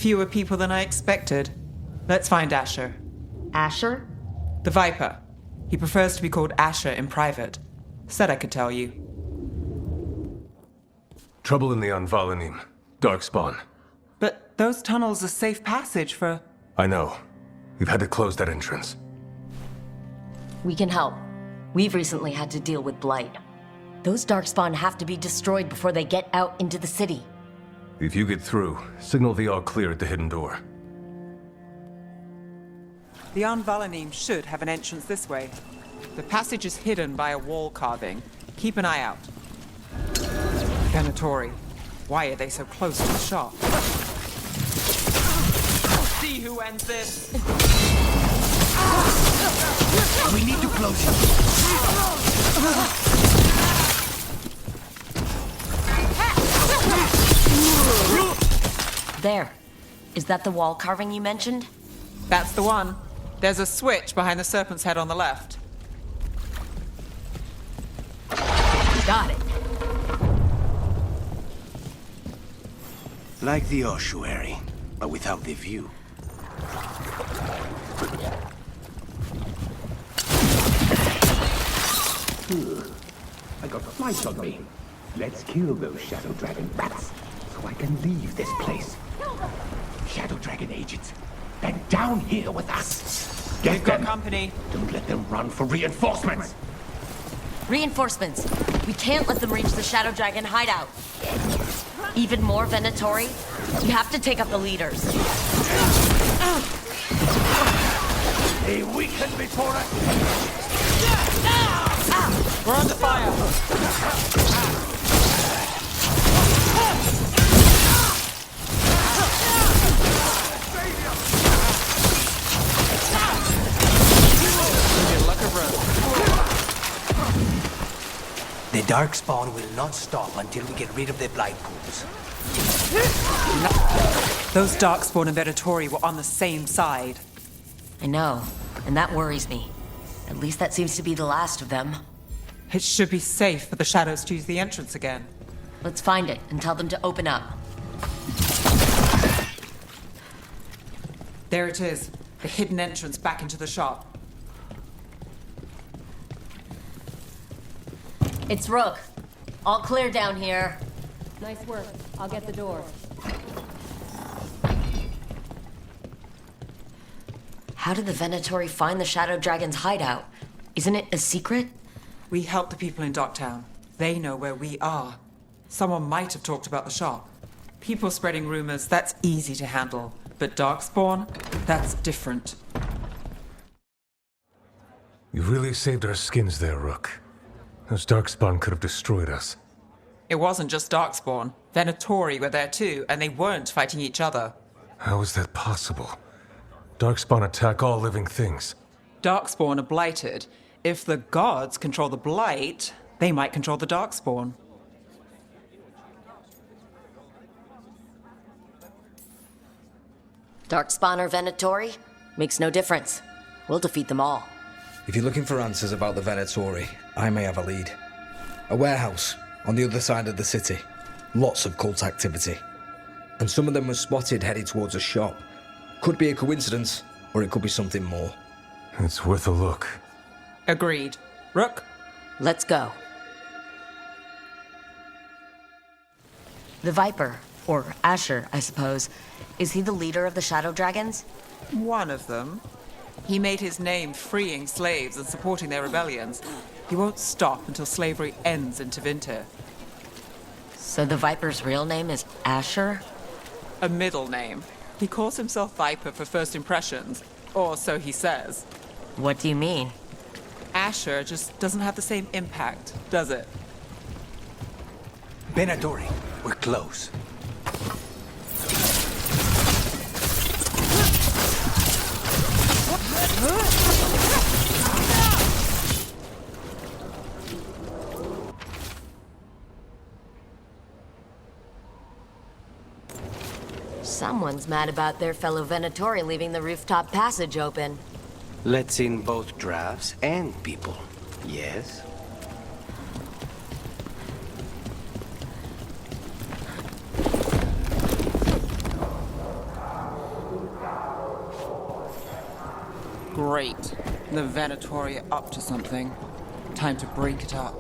Fewer people than I expected. Let's find Asher. Asher? The Viper. He prefers to be called Asher in private. Said I could tell you. Trouble in the Anvalanim. Darkspawn. But those tunnels are safe passage for... I know. We've had to close that entrance. We can help. We've recently had to deal with Blight. Those Darkspawn have to be destroyed before they get out into the city. If you get through, signal the all clear at the hidden door. The Anvalanim should have an entrance this way. The passage is hidden by a wall carving. Keep an eye out. Venatori. Why are they so close to the shop? See who ends this! We need to close it. There. Is that the wall carving you mentioned? That's the one. There's a switch behind the serpent's head on the left. Got it. Like the ossuary, but without the view. I got flies on me. Let's kill those Shadow Dragon bats, so I can leave this place. Shadow Dragon agents, they're down here with us. Get We've got them. company. Don't let them run for reinforcements. Reinforcements. We can't let them reach the Shadow Dragon hideout. Even more, Venatori. You have to take up the leaders. They weaken before us. We're under fire! The Darkspawn will not stop until we get rid of the Blight pools. Those Darkspawn and Venatori were on the same side. I know, and that worries me. At least that seems to be the last of them. It should be safe for the shadows to use the entrance again. Let's find it and tell them to open up. There it is. The hidden entrance back into the shop. It's Rook. All clear down here. Nice work. I'll get the door. How did the Venatori find the Shadow Dragon's hideout? Isn't it a secret? We help the people in Docktown. They know where we are. Someone might have talked about the shop. People spreading rumors, that's easy to handle. But Darkspawn, that's different. You really saved our skins there, Rook. Those Darkspawn could have destroyed us. It wasn't just Darkspawn. Venatori were there too, and they weren't fighting each other. How is that possible? Darkspawn attack all living things. Darkspawn are blighted. If the gods control the blight, they might control the Darkspawn. Darkspawn or Venatori? Makes no difference. We'll defeat them all. If you're looking for answers about the Venatori, I may have a lead. A warehouse on the other side of the city. Lots of cult activity. And some of them were spotted headed towards a shop. Could be a coincidence, or it could be something more. It's worth a look. Agreed. Rook? Let's go. The Viper, or Asher, I suppose. Is he the leader of the Shadow Dragons? One of them. He made his name freeing slaves and supporting their rebellions. He won't stop until slavery ends in Tevinter. So the Viper's real name is Asher? A middle name. He calls himself Viper for first impressions, or so he says. What do you mean? Asher just doesn't have the same impact, does it? Venatori, we're close. Someone's mad about their fellow Venatori leaving the rooftop passage open. Let's in both drafts and people. Yes? Great. The Venatori are up to something. Time to break it up.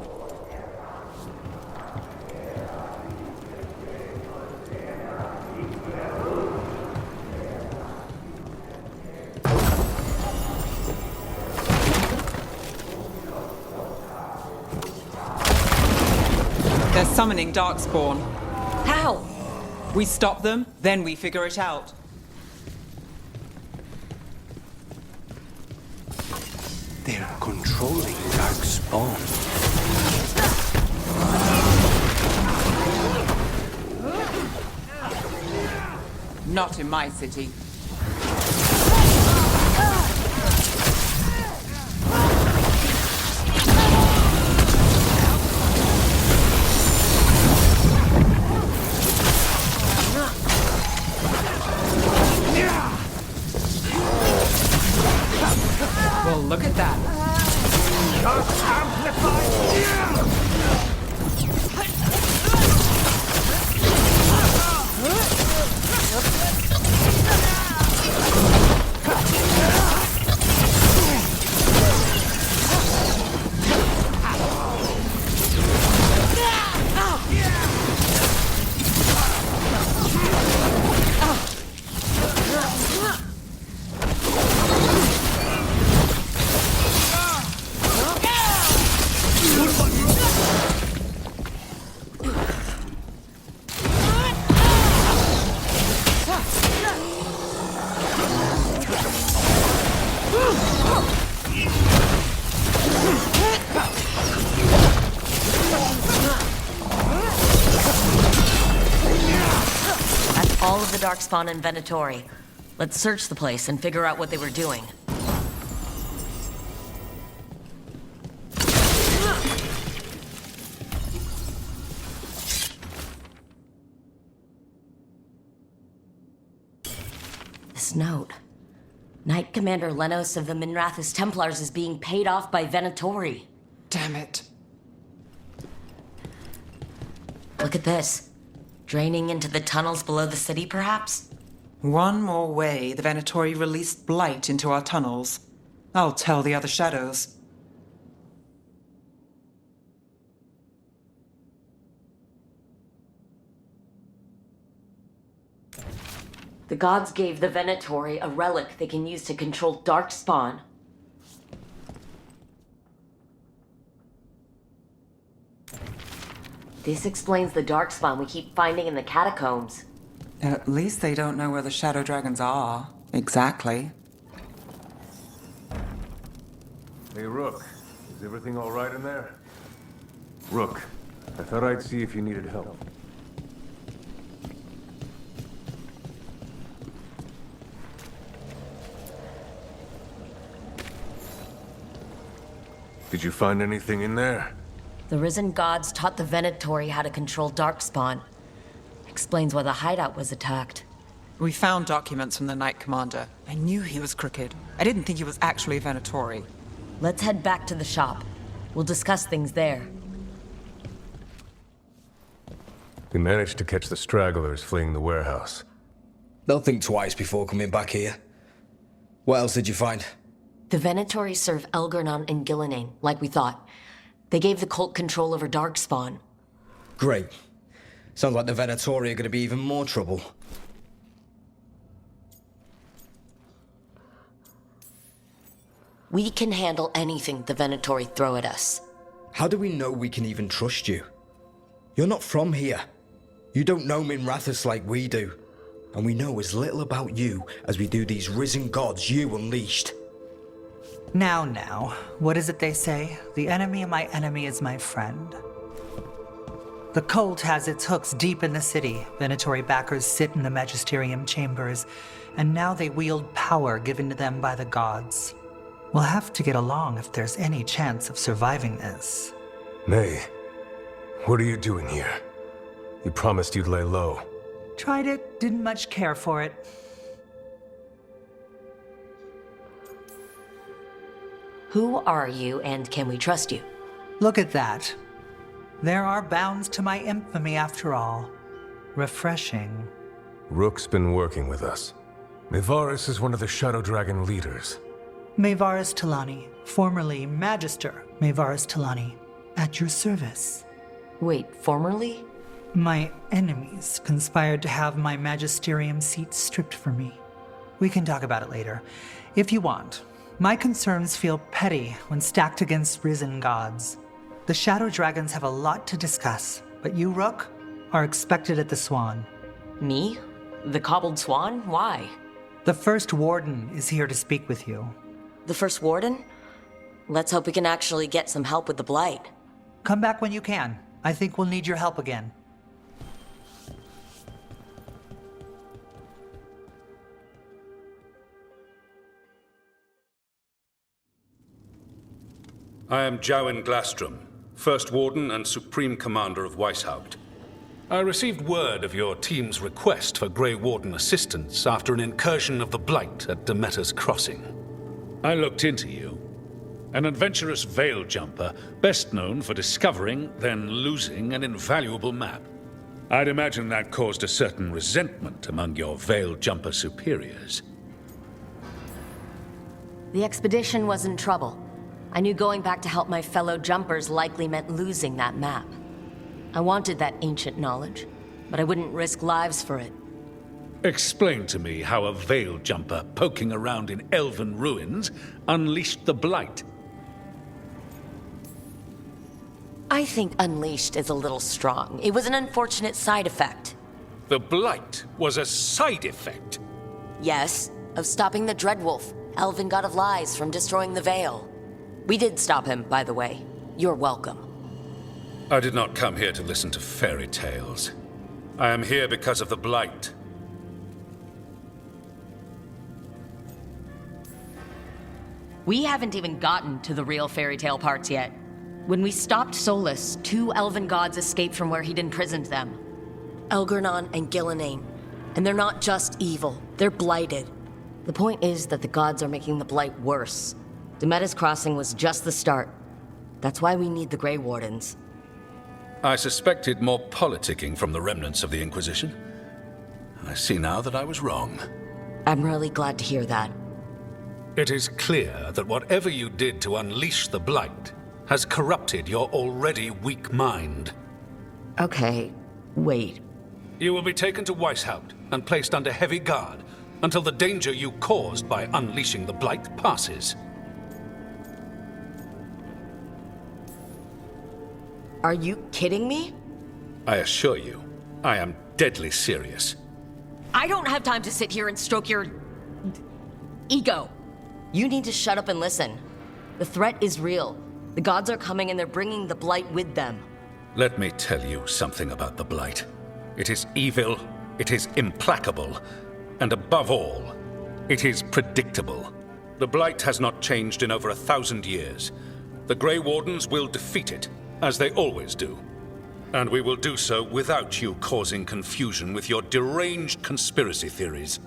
They're summoning Darkspawn. How? We stop them, then we figure it out. They're controlling Darkspawn. Not in my city. Well, look at that. That's all of the Darkspawn and Venatori. Let's search the place and figure out what they were doing. This note. Knight Commander Lenos of the Minrathous Templars is being paid off by Venatori. Damn it. Look at this. Draining into the tunnels below the city, perhaps? One more way the Venatori released blight into our tunnels. I'll tell the other shadows. The gods gave the Venatori a relic they can use to control Darkspawn. This explains the Darkspawn we keep finding in the catacombs. At least they don't know where the Shadow Dragons are. Exactly. Hey, Rook. Is everything all right in there? Rook, I thought I'd see if you needed help. Did you find anything in there? The risen gods taught the Venatori how to control Darkspawn. Explains why the hideout was attacked. We found documents from the Knight Commander. I knew he was crooked. I didn't think he was actually a Venatori. Let's head back to the shop. We'll discuss things there. We managed to catch the stragglers fleeing the warehouse. They'll think twice before coming back here. What else did you find? The Venatori serve Elgernon and Gillinane, like we thought. They gave the cult control over Darkspawn. Great. Sounds like the Venatori are going to be even more trouble. We can handle anything the Venatori throw at us. How do we know we can even trust you? You're not from here. You don't know Minrathous like we do. And we know as little about you as we do these risen gods you unleashed. Now, what is it they say? The enemy of my enemy is my friend. The cult has its hooks deep in the city. Venatori backers sit in the magisterium chambers, and now they wield power given to them by the gods. We'll have to get along if there's any chance of surviving this. May, what are you doing here? You promised you'd lay low. Tried it, didn't much care for it. Who are you, and can we trust you? Look at that. There are bounds to my infamy after all. Refreshing. Rook's been working with us. Mivaris is one of the Shadow Dragon leaders. Maevaris Talani, formerly Magister Maevaris Talani, at your service. Wait, formerly? My enemies conspired to have my magisterium seat stripped from me. We can talk about it later, if you want. My concerns feel petty when stacked against risen gods. The Shadow Dragons have a lot to discuss, but you, Rook, are expected at the Swan. Me? The cobbled swan? Why? The First Warden is here to speak with you. The First Warden? Let's hope we can actually get some help with the Blight. Come back when you can. I think we'll need your help again. I am Jowen Glastrom, First Warden and Supreme Commander of Weishaupt. I received word of your team's request for Grey Warden assistance after an incursion of the Blight at Demeter's Crossing. I looked into you. An adventurous veil jumper, best known for discovering, then losing an invaluable map. I'd imagine that caused a certain resentment among your veil jumper superiors. The expedition was in trouble. I knew going back to help my fellow jumpers likely meant losing that map. I wanted that ancient knowledge, but I wouldn't risk lives for it. Explain to me how a veil jumper poking around in elven ruins unleashed the Blight. I think unleashed is a little strong. It was an unfortunate side effect. The Blight was a side effect. Yes, of stopping the Dreadwolf, elven god of lies, from destroying the Veil. We did stop him, by the way. You're welcome. I did not come here to listen to fairy tales. I am here because of the Blight. We haven't even gotten to the real fairy tale parts yet. When we stopped Solus, 2 elven gods escaped from where he'd imprisoned them. Elgernon and Gillenane. And they're not just evil, they're blighted. The point is that the gods are making the Blight worse. Demeter's Crossing was just the start. That's why we need the Grey Wardens. I suspected more politicking from the remnants of the Inquisition. I see now that I was wrong. I'm really glad to hear that. It is clear that whatever you did to unleash the Blight has corrupted your already weak mind. Okay, wait. You will be taken to Weishaupt and placed under heavy guard until the danger you caused by unleashing the Blight passes. Are you kidding me? I assure you, I am deadly serious. I don't have time to sit here and stroke your ego. You need to shut up and listen. The threat is real. The gods are coming and they're bringing the Blight with them. Let me tell you something about the Blight. It is evil, it is implacable, and above all, it is predictable. The Blight has not changed in over 1,000 years. The Grey Wardens will defeat it, as they always do. And we will do so without you causing confusion with your deranged conspiracy theories.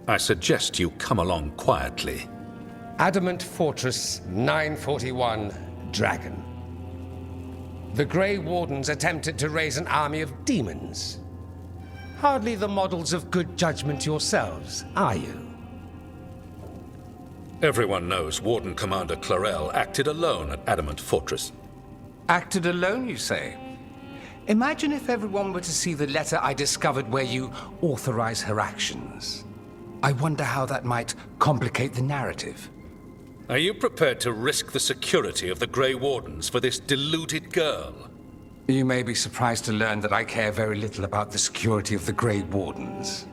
I suggest you come along quietly. Adamant Fortress 941, Dragon. The Grey Wardens attempted to raise an army of demons. Hardly the models of good judgment yourselves, are you? Everyone knows Warden Commander Clarel acted alone at Adamant Fortress. Acted alone, you say? Imagine if everyone were to see the letter I discovered where you authorize her actions. I wonder how that might complicate the narrative. Are you prepared to risk the security of the Grey Wardens for this deluded girl? You may be surprised to learn that I care very little about the security of the Grey Wardens.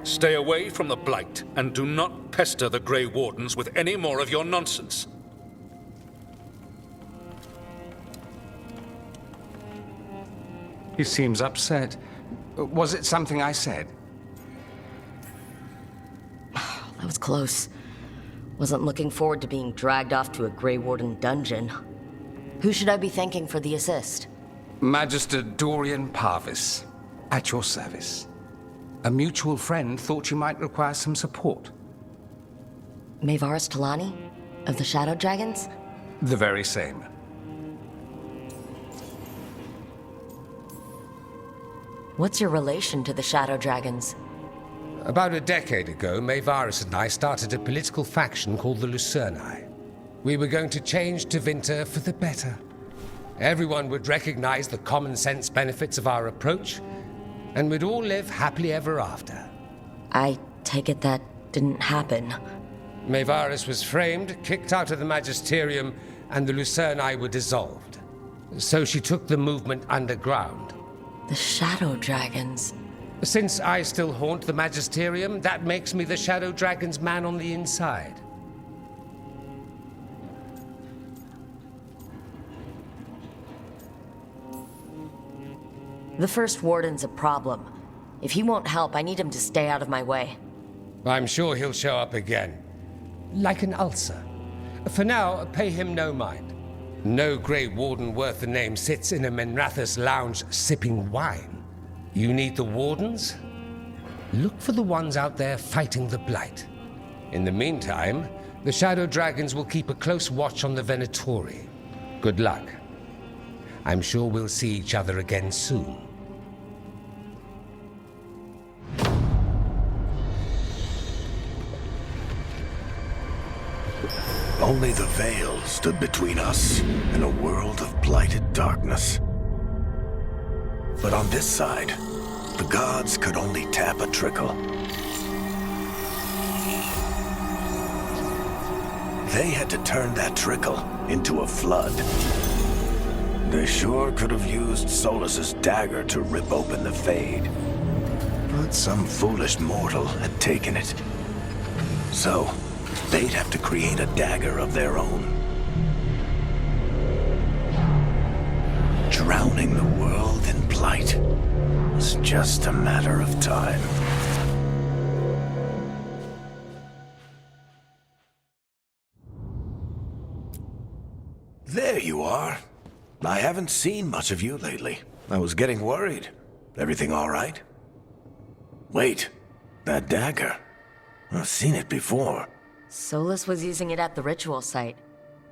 Stay away from the Blight, and do not pester the Grey Wardens with any more of your nonsense. He seems upset. Was it something I said? That was close. Wasn't looking forward to being dragged off to a Grey Warden dungeon. Who should I be thanking for the assist? Magister Dorian Parvis, at your service. A mutual friend thought you might require some support. Maevaris Talani? Of the Shadow Dragons? The very same. What's your relation to the Shadow Dragons? About a decade ago, Maevaris and I started a political faction called the Lucerni. We were going to change Tevinter for the better. Everyone would recognize the common sense benefits of our approach, and we'd all live happily ever after. I take it that didn't happen. Maevaris was framed, kicked out of the Magisterium, and the Lucerni were dissolved. So she took the movement underground. The Shadow Dragons. Since I still haunt the Magisterium, that makes me the Shadow Dragon's man on the inside. The First Warden's a problem. If he won't help, I need him to stay out of my way. I'm sure he'll show up again. Like an ulcer. For now, pay him no mind. No Grey Warden worth the name sits in a Menrathus lounge sipping wine. You need the Wardens? Look for the ones out there fighting the Blight. In the meantime, the Shadow Dragons will keep a close watch on the Venatori. Good luck. I'm sure we'll see each other again soon. Only the veil stood between us and a world of blighted darkness. But on this side, the gods could only tap a trickle. They had to turn that trickle into a flood. They sure could have used Solus's dagger to rip open the Fade. But some foolish mortal had taken it. So, they'd have to create a dagger of their own. Drowning the world in blight was just a matter of time. There you are. I haven't seen much of you lately. I was getting worried. Everything all right? Wait, that dagger. I've seen it before. Solus was using it at the ritual site.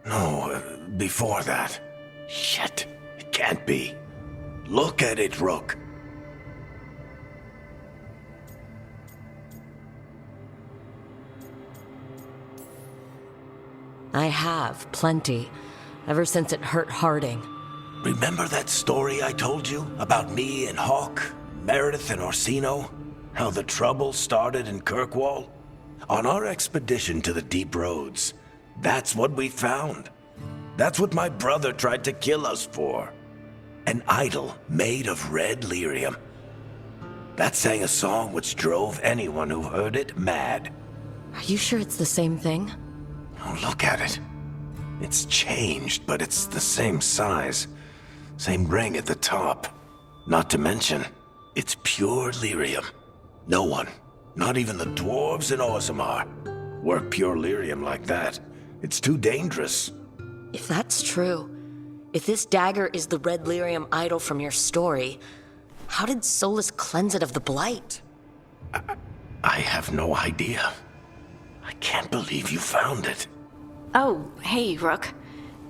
No, before that. Shit, it can't be. Look at it, Rook. I have, plenty. Ever since it hurt Harding. Remember that story I told you about me and Hawk, Meredith and Orsino? How the trouble started in Kirkwall? On our expedition to the Deep Roads, that's what we found. That's what my brother tried to kill us for. An idol made of red lyrium. That sang a song which drove anyone who heard it mad. Are you sure it's the same thing? Oh, look at it. It's changed, but it's the same size. Same ring at the top. Not to mention, it's pure lyrium. No one, not even the dwarves in Orzammar, work pure lyrium like that. It's too dangerous. If that's true, if this dagger is the red lyrium idol from your story, how did Solus cleanse it of the blight? I have no idea. I can't believe you found it. Oh, hey, Rook.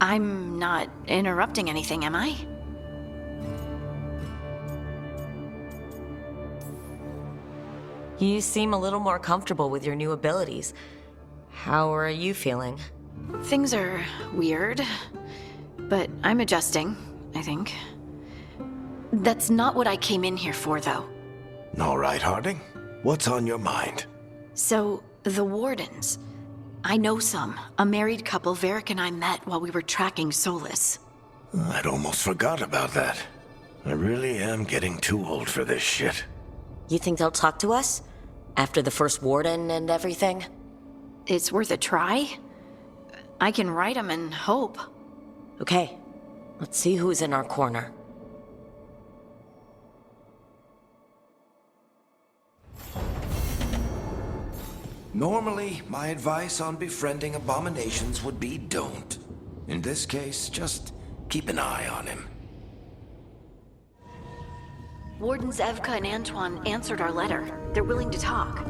I'm not interrupting anything, am I? You seem a little more comfortable with your new abilities. How are you feeling? Things are weird, but I'm adjusting, I think. That's not what I came in here for, though. All right, Harding. What's on your mind? So, the Wardens. I know some. A married couple Varric and I met while we were tracking Solus. I'd almost forgot about that. I really am getting too old for this shit. You think they'll talk to us? After the First Warden and everything? It's worth a try. I can write them and hope. Okay, let's see who's in our corner. Normally, my advice on befriending abominations would be don't. In this case, just keep an eye on him. Wardens Evka and Antoine answered our letter. They're willing to talk.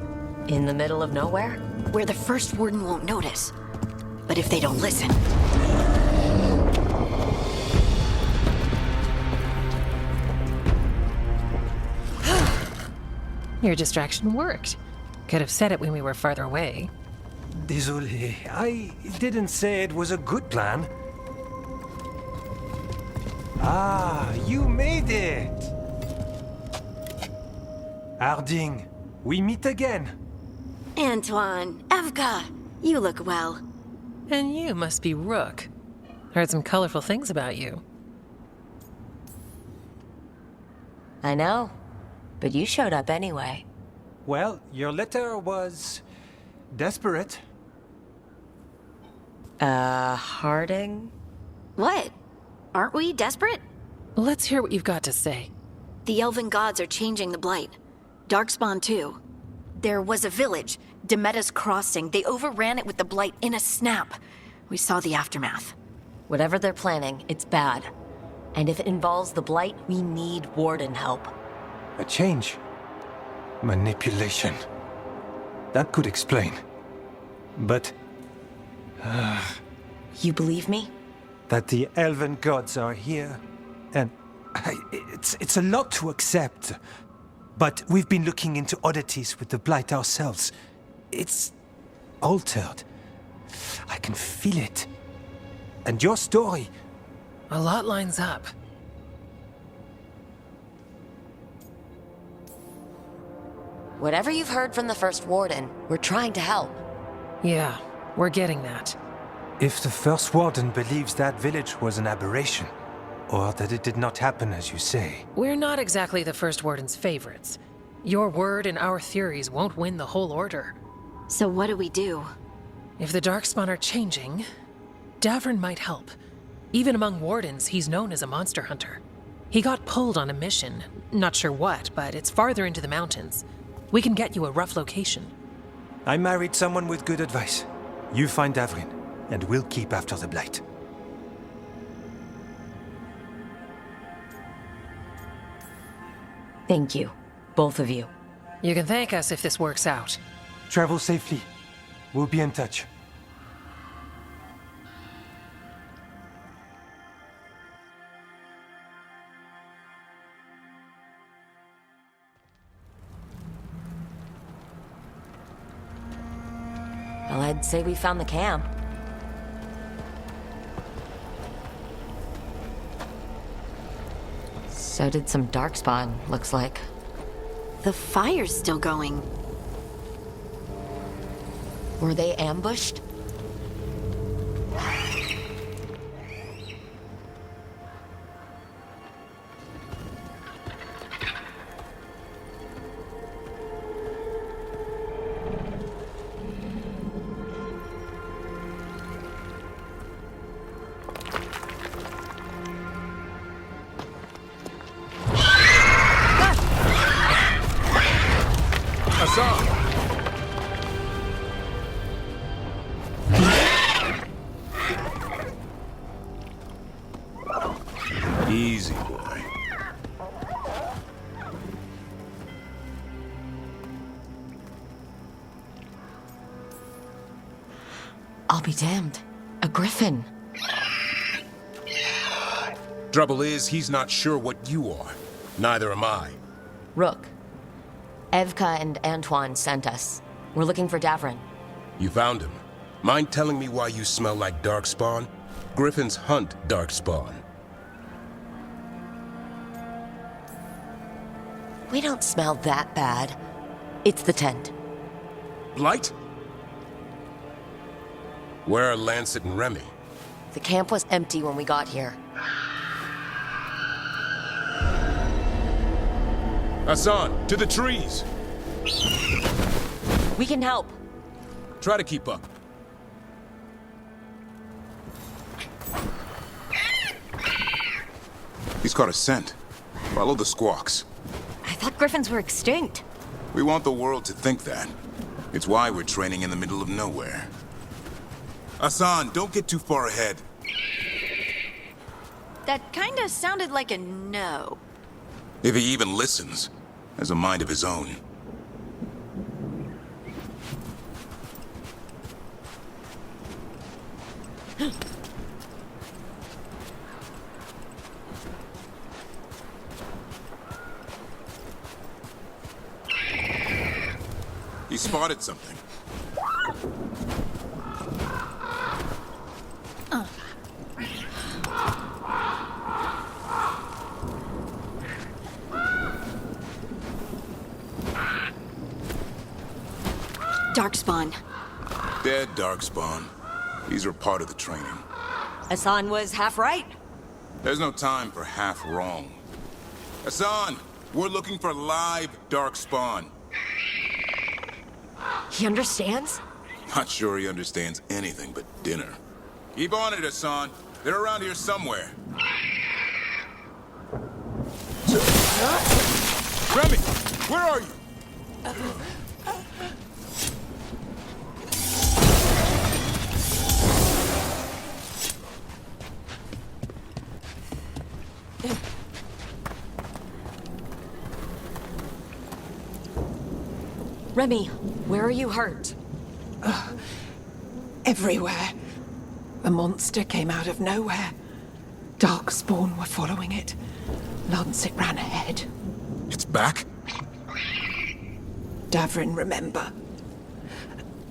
In the middle of nowhere? Where the First Warden won't notice. But if they don't listen... Your distraction worked. Could have said it when we were farther away. Désolé, I didn't say it was a good plan. Ah, you made it! Harding, we meet again. Antoine, Evka, you look well. And you must be Rook. Heard some colorful things about you. I know, but you showed up anyway. Well, your letter was desperate. Harding? What? Aren't we desperate? Let's hear what you've got to say. The Elven gods are changing the Blight. Darkspawn too. There was a village, Demeta's Crossing. They overran it with the Blight in a snap. We saw the aftermath. Whatever they're planning, it's bad. And if it involves the Blight, we need Warden help. A change. Manipulation. That could explain. But... You believe me? that the Elven gods are here, and it's a lot to accept. But we've been looking into oddities with the Blight ourselves. It's altered. I can feel it. And your story... A lot lines up. Whatever you've heard from the First Warden, we're trying to help. Yeah, we're getting that. If the First Warden believes that village was an aberration, or that it did not happen as you say... We're not exactly the First Warden's favorites. Your word and our theories won't win the whole order. So what do we do? If the Darkspawn are changing, Davrin might help. Even among Wardens, he's known as a monster hunter. He got pulled on a mission. Not sure what, but it's farther into the mountains. We can get you a rough location. I married someone with good advice. You find Davrin, and we'll keep after the Blight. Thank you, both of you. You can thank us if this works out. Travel safely. We'll be in touch. Well, I'd say we found the camp. So did some Darkspawn, looks like. The fire's still going. Were they ambushed? Easy, boy. I'll be damned. A griffin. Trouble is, he's not sure what you are. Neither am I. Rook. Evka and Antoine sent us. We're looking for Davrin. You found him. Mind telling me why you smell like Darkspawn? Griffins hunt Darkspawn. We don't smell that bad. It's the tent. Blight? Where are Lancet and Remy? The camp was empty when we got here. Hassan, to the trees! We can help. Try to keep up. He's caught a scent. Follow the squawks. I thought griffins were extinct. We want the world to think that. It's why we're training in the middle of nowhere. Hassan, don't get too far ahead. That kinda sounded like a no. If he even listens, has a mind of his own. He spotted something. Darkspawn. Dead Darkspawn. These are part of the training. Hassan was half right. There's no time for half wrong. Hassan, we're looking for live Darkspawn. He understands? Not sure he understands anything but dinner. Keep on it, Hassan. They're around here somewhere. Remy, where are you? Remy, where are you hurt? Everywhere. The monster came out of nowhere. Darkspawn were following it. Lancet ran ahead. It's back? Davrin, remember.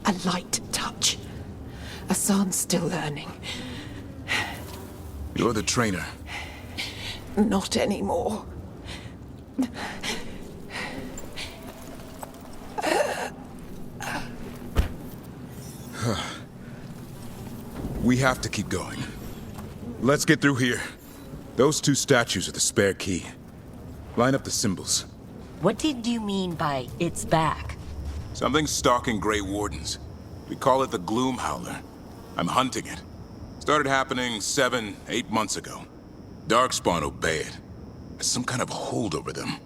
A light touch. Hassan's still learning. You're the trainer. Not anymore. We have to keep going. Let's get through here. Those two statues are the spare key. Line up the symbols. What did you mean by it's back? Something's stalking Grey Wardens. We call it the Gloom Howler. I'm hunting it. Started happening 7, 8 months ago. Darkspawn obey it. There's some kind of hold over them.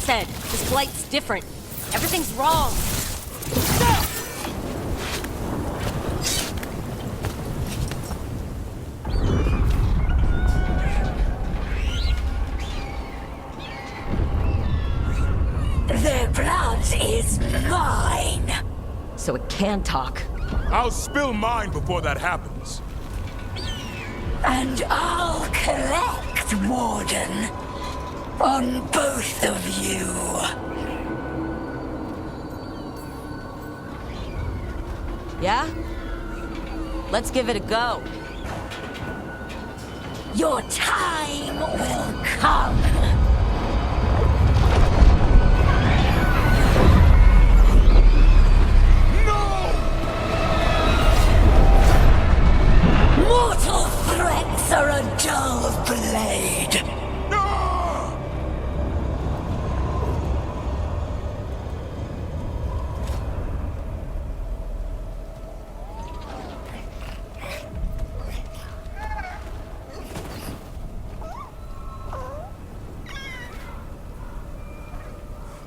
This blight's different. Everything's wrong. Their blood is mine. So it can talk. I'll spill mine before that happens. And I'll collect, Warden. On both of you. Yeah? Let's give it a go. Your time will come. No! Mortal threats are a dull blade.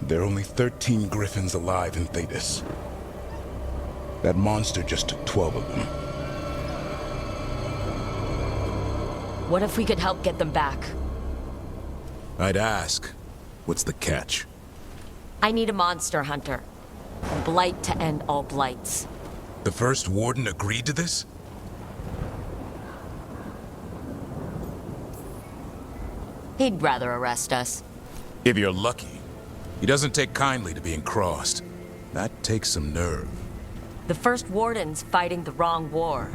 There are only 13 griffins alive in Thetis. That monster just took 12 of them. What if we could help get them back? I'd ask, what's the catch? I need a monster hunter. A blight to end all blights. The first warden agreed to this? He'd rather arrest us. If you're lucky. He doesn't take kindly to being crossed. That takes some nerve. The first warden's fighting the wrong war.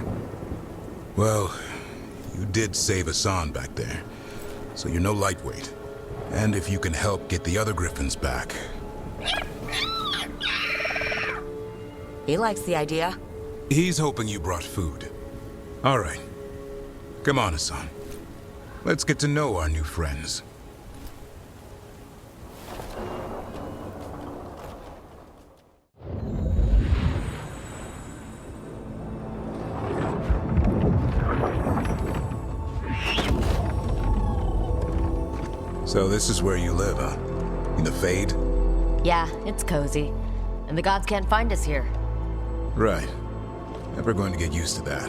Well, you did save Hassan back there, so you're no lightweight. And if you can help get the other griffins back... He likes the idea. He's hoping you brought food. All right. Come on, Hassan. Let's get to know our new friends. So this is where you live, huh? In the Fade? Yeah, it's cozy. And the gods can't find us here. Right. Never going to get used to that.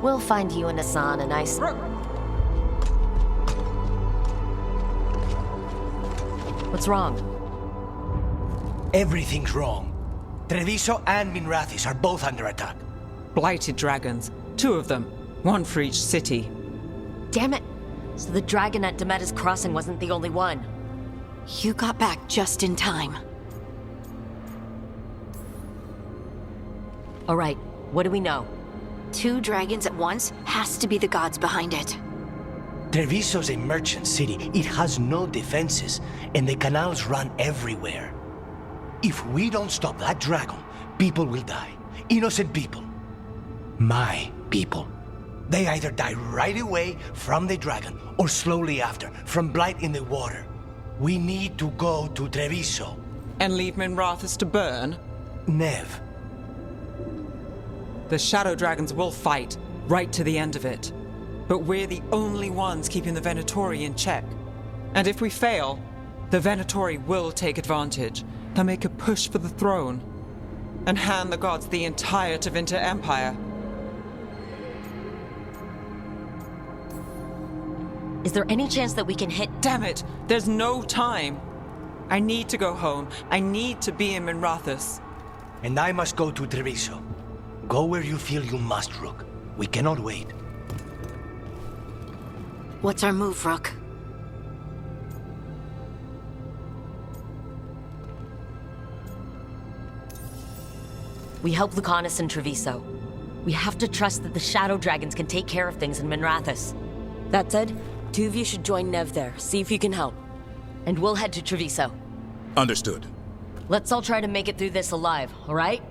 We'll find you and Hassan a nice... What's wrong? Everything's wrong. Treviso and Minrathis are both under attack. Blighted dragons. 2 of them. 1 for each city. Damn it! So the dragon at Demeter's Crossing wasn't the only one. You got back just in time. All right, what do we know? 2 dragons at once has to be the gods behind it. Treviso's a merchant city. It has no defenses, and the canals run everywhere. If we don't stop that dragon, people will die. Innocent people. My people. They either die right away from the dragon, or slowly after, from blight in the water. We need to go to Treviso. And leave Minrathis to burn? Nev. The Shadow Dragons will fight, right to the end of it. But we're the only ones keeping the Venatori in check. And if we fail, the Venatori will take advantage. They'll make a push for the throne. And hand the gods the entire Tevinter Empire. Is there any chance that we can hit... Damn it! There's no time! I need to go home. I need to be in Minrathis. And I must go to Treviso. Go where you feel you must, Rook. We cannot wait. What's our move, Rook? We help Lucanus and Treviso. We have to trust that the Shadow Dragons can take care of things in Minrathis. That said, 2 of you should join Nev there, see if you can help. And we'll head to Treviso. Understood. Let's all try to make it through this alive, all right?